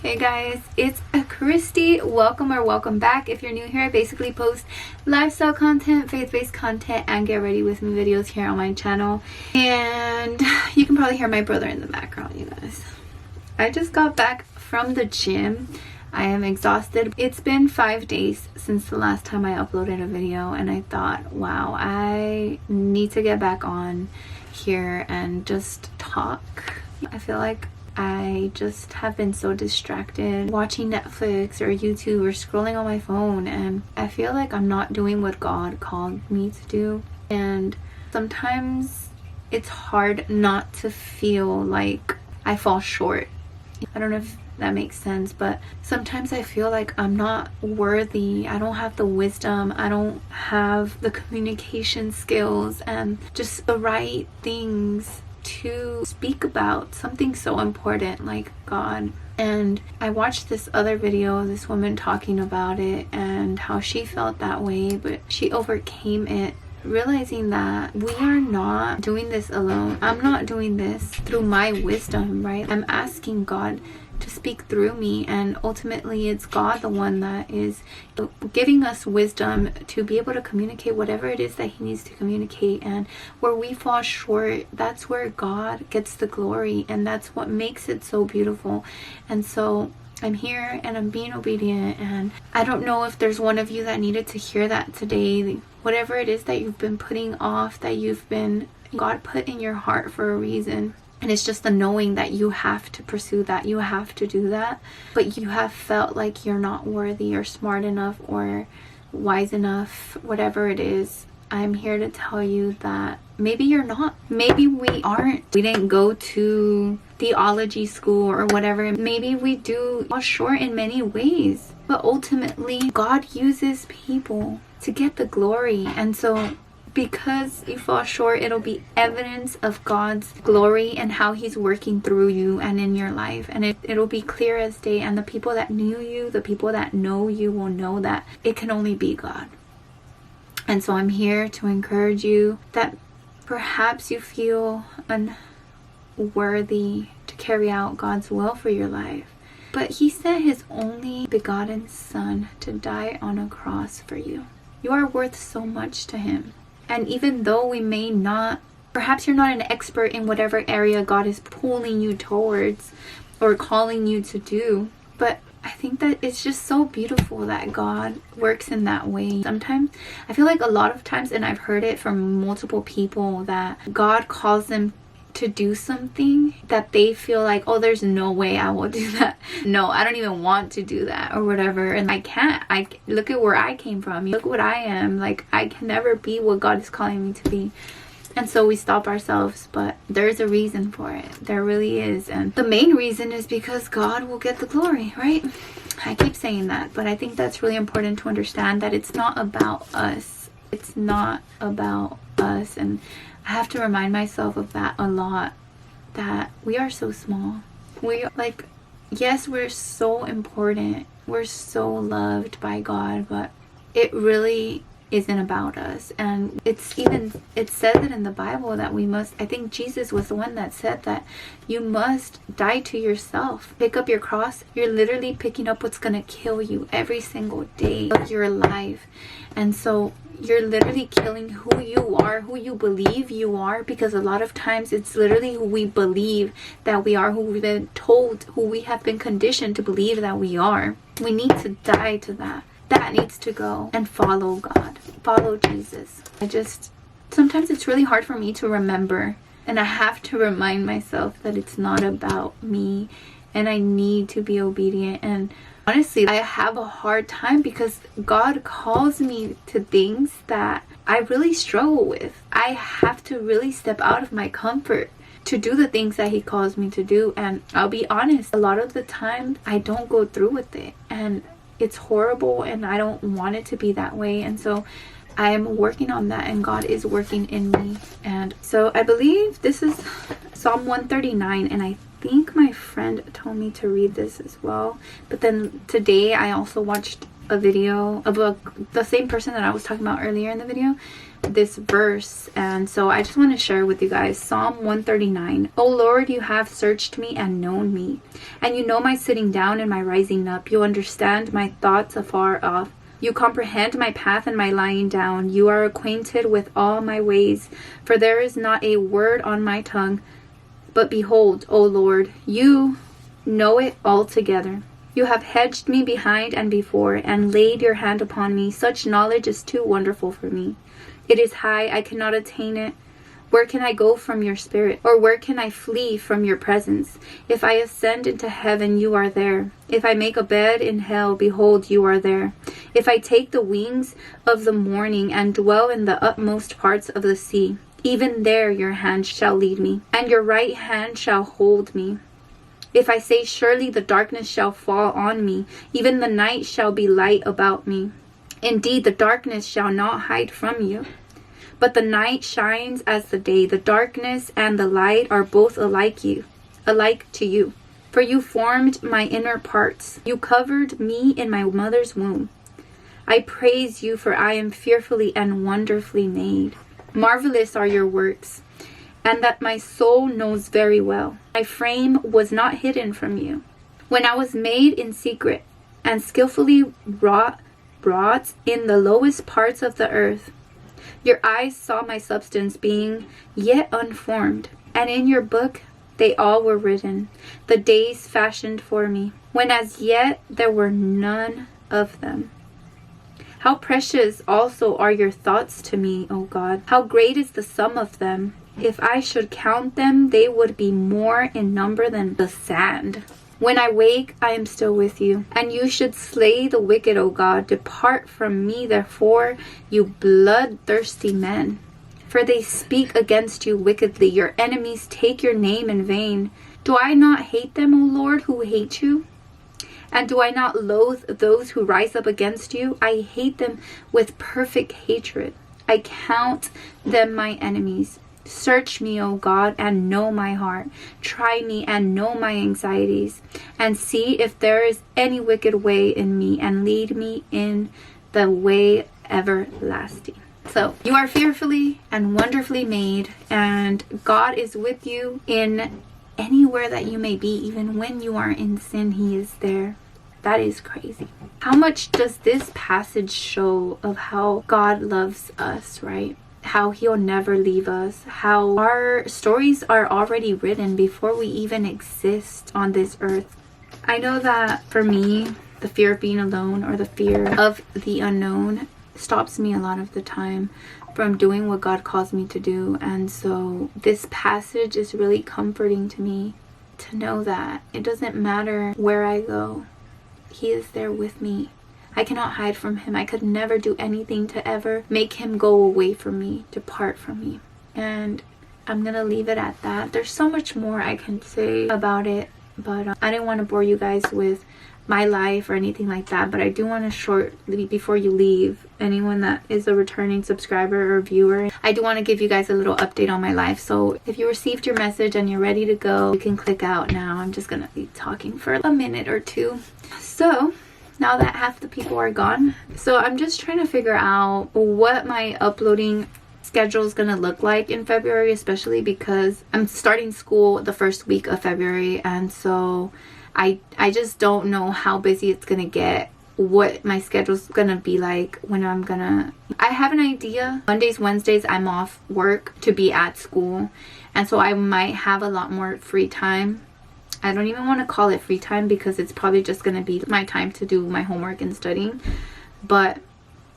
Hey guys, it's Christy. Welcome or welcome back. If you're new here, I basically post lifestyle content, faith-based content, and get ready with me videos here on my channel. And you can probably hear my brother in the background, you guys. I just got back from the gym. I am exhausted. It's been 5 days since the last time I uploaded a video, and I thought, wow, I need to get back on here and just talk. I feel like I just have been so distracted watching Netflix or YouTube or scrolling on my phone, and I feel like I'm not doing what God called me to do. And sometimes it's hard not to feel like I fall short. I don't know if that makes sense, but sometimes I feel like I'm not worthy. I don't have the wisdom, I don't have the communication skills and just the right things to speak about something so important like God. And I watched this other video of this woman talking about it and how she felt that way, but she overcame it, realizing that we are not doing this alone. I'm not doing this through my wisdom, right? I'm asking God to speak through me, and ultimately it's God, the one that is giving us wisdom to be able to communicate whatever it is that he needs to communicate. And where we fall short, that's where God gets the glory, and that's what makes it so beautiful. And so I'm here and I'm being obedient, and I don't know if there's one of you that needed to hear that today. Whatever it is that you've been putting off, that God put in your heart for a reason. And it's just the knowing that you have to pursue that, you have to do that, but you have felt like you're not worthy or smart enough or wise enough, whatever it is. I'm here to tell you that maybe you're not. Maybe we aren't. We didn't go to theology school or whatever. Maybe we do fall short in many ways, but ultimately God uses people to get the glory. And so because you fall short, it'll be evidence of God's glory and how he's working through you and in your life. And it'll be clear as day. And the people that knew you, the people that know you, will know that it can only be God. And so I'm here to encourage you that perhaps you feel unworthy to carry out God's will for your life. But he sent his only begotten Son to die on a cross for you. You are worth so much to him. And even though we may not, perhaps you're not an expert in whatever area God is pulling you towards or calling you to do, but I think that it's just so beautiful that God works in that way. Sometimes, I feel like a lot of times, and I've heard it from multiple people, that God calls them to do something that they feel like, oh, there's no way I will do that. No, I don't even want to do that or whatever. And I can't. Look at where I came from. Look what I am. Like, I can never be what God is calling me to be. And so we stop ourselves, but there's a reason for it. There really is. And the main reason is because God will get the glory, right? I keep saying that, but I think that's really important to understand, that it's not about us. It's not about us. And I have to remind myself of that a lot, that we are so small. We are like, yes, we're so important. We're so loved by God, but it really isn't about us. And it says it in the Bible that we must, I think Jesus was the one that said that you must die to yourself, pick up your cross. You're literally picking up what's gonna kill you every single day of your life. And so you're literally killing who you are, who you believe you are, because a lot of times it's literally who we believe that we are, who we've been told, who we have been conditioned to believe that we are. We need to die to that. That needs to go and follow God, follow Jesus. Sometimes it's really hard for me to remember, and I have to remind myself that it's not about me, and I need to be obedient. And honestly, I have a hard time because God calls me to things that I really struggle with. I have to really step out of my comfort to do the things that he calls me to do. And I'll be honest, a lot of the time I don't go through with it, and it's horrible, and I don't want it to be that way. And so I am working on that, and God is working in me. And so I believe this is Psalm 139, and I think my friend told me to read this as well. But then today I also watched a video of the same person that I was talking about earlier in the video, this verse, and so I just want to share with you guys. Psalm 139. O Lord, you have searched me and known me, and you know my sitting down and my rising up. You understand my thoughts afar off. You comprehend my path and my lying down. You are acquainted with all my ways, for there is not a word on my tongue. But behold, O Lord, you know it altogether. You have hedged me behind and before, and laid your hand upon me. Such knowledge is too wonderful for me. It is high, I cannot attain it. Where can I go from your spirit? Or where can I flee from your presence? If I ascend into heaven, you are there. If I make a bed in hell, behold, you are there. If I take the wings of the morning and dwell in the utmost parts of the sea, even there your hand shall lead me, and your right hand shall hold me. If I say, surely the darkness shall fall on me, even the night shall be light about me. Indeed, the darkness shall not hide from you. But the night shines as the day. The darkness and the light are both alike to you. For you formed my inner parts. You covered me in my mother's womb. I praise you, for I am fearfully and wonderfully made. Marvelous are your works, and that my soul knows very well. My frame was not hidden from you, when I was made in secret and skillfully wrought in the lowest parts of the earth. Your eyes saw my substance being yet unformed, and in your book they all were written, the days fashioned for me, when as yet there were none of them. How precious also are your thoughts to me, O God! How great is the sum of them! If I should count them, they would be more in number than the sand. When I wake, I am still with you, and you should slay the wicked, O God. Depart from me, therefore, you bloodthirsty men, for they speak against you wickedly. Your enemies take your name in vain. Do I not hate them, O Lord, who hate you? And do I not loathe those who rise up against you? I hate them with perfect hatred. I count them my enemies. Search me, O God, and know my heart. Try me and know my anxieties, and see if there is any wicked way in me, and lead me in the way everlasting. So you are fearfully and wonderfully made, and God is with you in anywhere that you may be. Even when you are in sin, He is there. That is crazy. How much does this passage show of how God loves us, right? How He'll never leave us, how our stories are already written before we even exist on this earth. I know that for me, the fear of being alone, or the fear of the unknown, stops me a lot of the time from doing what God calls me to do. And so this passage is really comforting to me, to know that it doesn't matter where I go, He is there with me. I cannot hide from Him. I could never do anything to ever make Him go away from me, depart from me. And I'm gonna leave it at that. There's so much more I can say about it, but I didn't want to bore you guys with my life or anything like that. But I do want to shortly, before you leave, anyone that is a returning subscriber or viewer, I do want to give you guys a little update on my life. So if you received your message and you're ready to go, you can click out now. I'm just gonna be talking for a minute or two. So now that half the people are gone, so I'm just trying to figure out what my uploading schedule is gonna look like in February, especially because I'm starting school the first week of February, and so I just don't know how busy it's gonna get, what my schedule's gonna be like, when I have an idea. Mondays, Wednesdays I'm off work to be at school, and so I might have a lot more free time. I don't even want to call it free time, because it's probably just going to be my time to do my homework and studying. But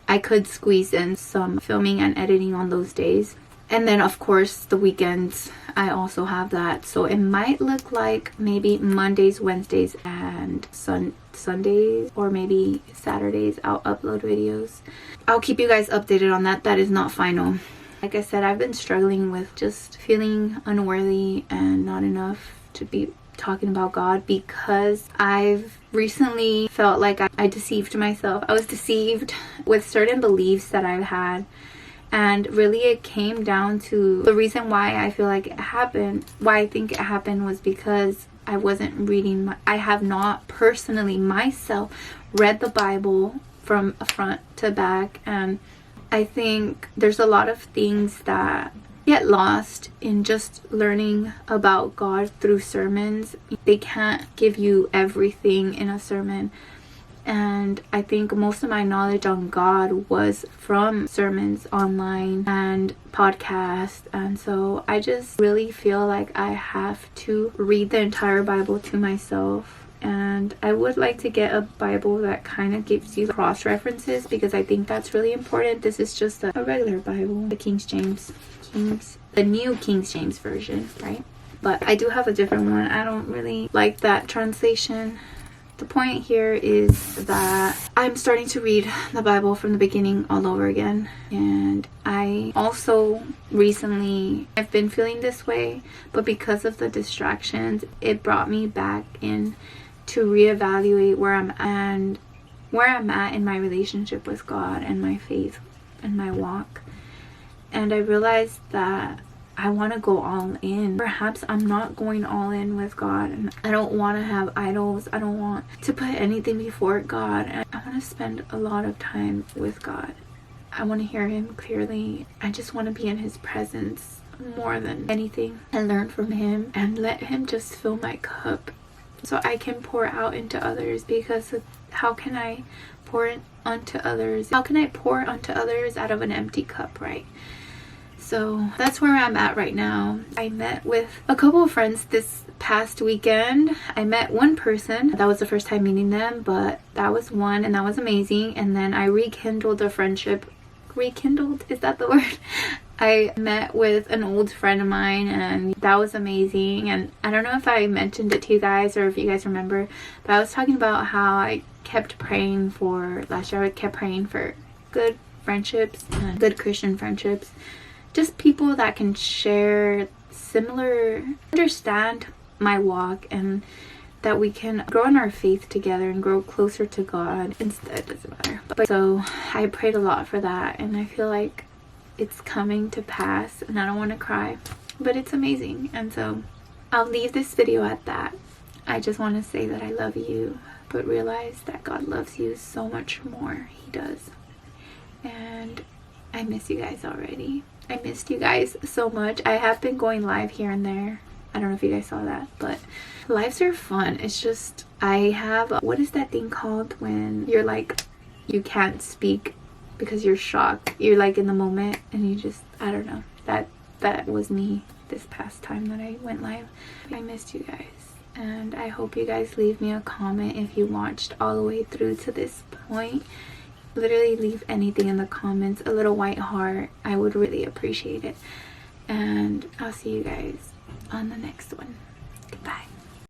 I could squeeze in some filming and editing on those days. And then, of course, the weekends, I also have that. So it might look like maybe Mondays, Wednesdays, and Sundays, or maybe Saturdays I'll upload videos. I'll keep you guys updated on that. That is not final. Like I said, I've been struggling with just feeling unworthy and not enough to be talking about God, because I've recently felt like I deceived myself. I was deceived with certain beliefs that I've had, and really it came down to the reason why I feel like it happened, why I think it happened, was because I wasn't reading I have not personally myself read the Bible from front to back. And I think there's a lot of things that get lost in just learning about God through sermons. They can't give you everything in a sermon. And I think most of my knowledge on God was from sermons online and podcasts. And so I just really feel like I have to read the entire Bible to myself. And I would like to get a Bible that kind of gives you cross references, because I think that's really important. This is just a regular Bible, the new King James version, right? But I do have a different one. I don't really like that translation. The point here is that I'm starting to read the Bible from the beginning all over again. And I also recently, I've been feeling this way, but because of the distractions, it brought me back in to reevaluate where I'm at in my relationship with God and my faith and my walk. And I realized that I want to go all in. Perhaps I'm not going all in with God, and I don't want to have idols. I don't want to put anything before God. And I want to spend a lot of time with God. I want to hear Him clearly. I just want to be in His presence more than anything and learn from Him and let Him just fill my cup so I can pour out into others. Because how can I pour onto others? How can I pour onto others out of an empty cup, right? So that's where I'm at right now. I met with a couple of friends this past weekend. I met one person. That was the first time meeting them, but that was one, and that was amazing. And then I rekindled a friendship. Rekindled? Is that the word? I met with an old friend of mine, and that was amazing. And I don't know if I mentioned it to you guys or if you guys remember, but I was talking about how I kept praying for, last year I kept praying for good friendships and good Christian friendships. Just people that can share similar, understand my walk, and that we can grow in our faith together and grow closer to God. Instead, it doesn't matter. But so I prayed a lot for that, and I feel like it's coming to pass, and I don't want to cry, but it's amazing. And so I'll leave this video at that. I just want to say that I love you, but realize that God loves you so much more. He does. And I miss you guys already. I missed you guys so much. I have been going live here and there. I don't know if you guys saw that, but lives are fun. It's just, I have, what is that thing called when you're like, you can't speak because you're shocked. You're like in the moment and you just, I don't know. That was me this past time that I went live. I missed you guys. And I hope you guys leave me a comment if you watched all the way through to this point. Literally leave anything in the comments, a little white heart. I would really appreciate it. And I'll see you guys on the next one.